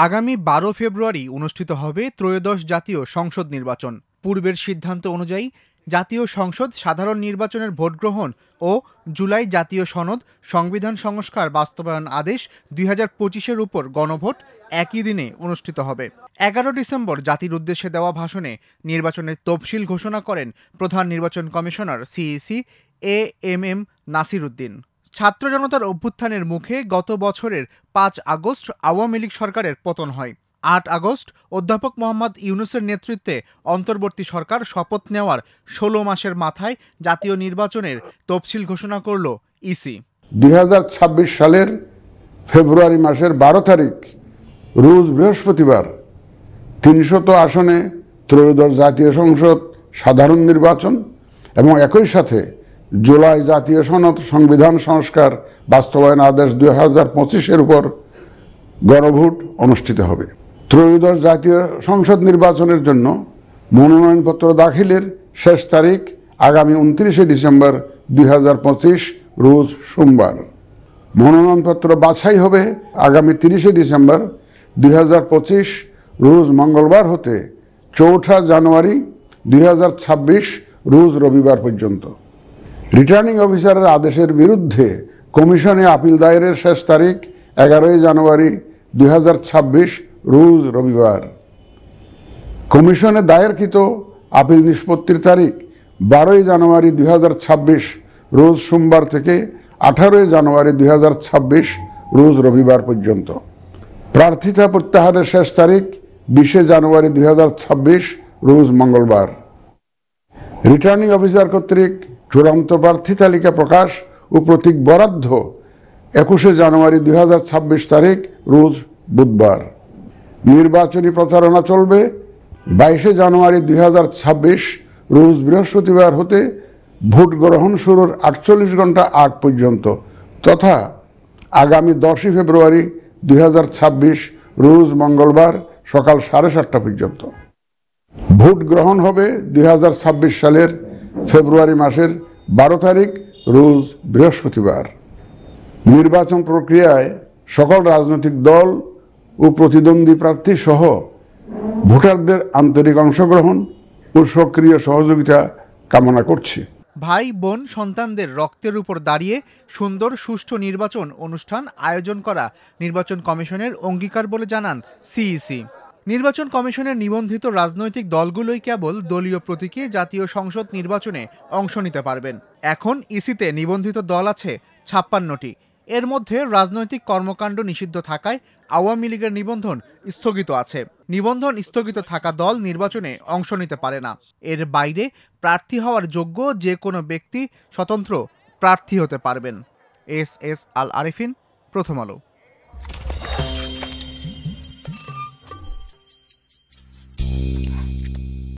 আগামী ১২ ফেব্রুয়ারি অনুষ্ঠিত হবে ত্রয়োদশ জাতীয় সংসদ নির্বাচন। পূর্বের সিদ্ধান্ত অনুযায়ী জাতীয় সংসদ সাধারণ নির্বাচনের ভোট গ্রহণ ও জুলাই জাতীয় সনদ সংবিধান সংস্কার বাস্তবায়ন আদেশ ২০২৫-এর উপর গণভোট একই দিনে অনুষ্ঠিত হবে। ১১ ডিসেম্বর জাতির উদ্দেশ্যে দেওয়া ভাষণে নির্বাচনের তফসিল ঘোষণা করেন প্রধান নির্বাচন commissioner CEC AMM Nasir Uddin. ছাত্র জনতার অভ্যুত্থানের মুখে গত বছরের ৫ আগস্ট আওয়ামী লীগ সরকারের পতন হয়। ৮ আগস্ট অধ্যাপক মোহাম্মদ ইউনূসের নেতৃত্বে অন্তর্বর্তী সরকার শপথ নেওয়ার ১৬ মাসের মাথায় জাতীয় নির্বাচনের তফসিল ঘোষণা করল ইসি। ২০২৬ সালের ফেব্রুয়ারি মাসের ১২ তারিখ রোজ বৃহস্পতিবার ৩০০ আসনে ত্রয়োদশ জাতীয় সংসদ সাধারণ নির্বাচন এবং একই সাথে জুলাই জাতীয় সনদ সংবিধান সংস্কার বাস্তবায়ন আদেশ ২০২৫-এর উপর গণভোট অনুষ্ঠিত হবে। ত্রয়োদশ জাতীয় সংসদ নির্বাচনের জন্য মনোনয়নপত্র দাখিলের শেষ তারিখ আগামী ২৯ ডিসেম্বর ২০২৫ রোজ সোমবার। মনোনয়নপত্র বাছাই হবে আগামী ৩০ ডিসেম্বর ২০২৫ রোজ মঙ্গলবার হতে ৪ জানুয়ারি ২০২৬ রোজ রবিবার পর্যন্ত। রিটার্নিং অফিসারের আদেশের বিরুদ্ধে কমিশনে আপিল দায়েরের শেষ তারিখ ১১ জানুয়ারি ২০২৬ রোজ রবিবার। কমিশনে দায়েরকৃত আপিল নিষ্পত্তির তারিখ ১২ জানুয়ারি ২০২৬ রোজ সোমবার থেকে ১৮ জানুয়ারি ২০২৬ রোজ রবিবার পর্যন্ত। প্রার্থিতা প্রত্যাহারের শেষ তারিখ ২০ জানুয়ারি ২০২৬ রোজ মঙ্গলবার। রিটার্নিং অফিসার কর্তৃক চূড়ান্ত প্রার্থী তালিকা প্রকাশ ও প্রতীক বরাদ্দ ২১ জানুয়ারি ২০২৬ তারিখ রোজ বুধবার। নির্বাচনী প্রচারণা চলবে ২২ জানুয়ারি ২০২৬ রোজ বৃহস্পতিবার হতে ভোট গ্রহণ শুরুর ৪৮ ঘন্টা আগ পর্যন্ত তথা আগামী ১০ ফেব্রুয়ারি ২০২৬ রোজ মঙ্গলবার সকাল ৭:৩০ পর্যন্ত। ভোট গ্রহণ হবে ২০২৬ সালের ফেব্রুয়ারি মাসের ১২ তারিখ রোজ বৃহস্পতিবার। নির্বাচন প্রক্রিয়ায় সকল রাজনৈতিক দল ও প্রতিদ্বন্দ্বী প্রার্থী সহ ভোটারদের আন্তরিক অংশগ্রহণ ও সক্রিয় সহযোগিতা কামনা করছি। ভাই বোন সন্তানদের রক্তের উপর দাঁড়িয়ে সুন্দর সুষ্ঠু নির্বাচন অনুষ্ঠান আয়োজন করা নির্বাচন কমিশনের অঙ্গীকার বলে জানান সিইসি। নির্বাচন কমিশনের নিবন্ধিত রাজনৈতিক দলগুলোই কেবল দলীয় প্রতীকে জাতীয় সংসদ নির্বাচনে অংশ নিতে পারবেন। এখন ইসিতে নিবন্ধিত দল আছে ৫৬টি। এর মধ্যে রাজনৈতিক কর্মকাণ্ড নিষিদ্ধ থাকায় আওয়ামী লীগের নিবন্ধন স্থগিত আছে। নিবন্ধন স্থগিত থাকা দল নির্বাচনে অংশ নিতে পারে না। এর বাইরে প্রার্থী হওয়ার যোগ্য যে কোনো ব্যক্তি স্বতন্ত্র প্রার্থী হতে পারবেন। এস আল আরিফিন, প্রথম আলো।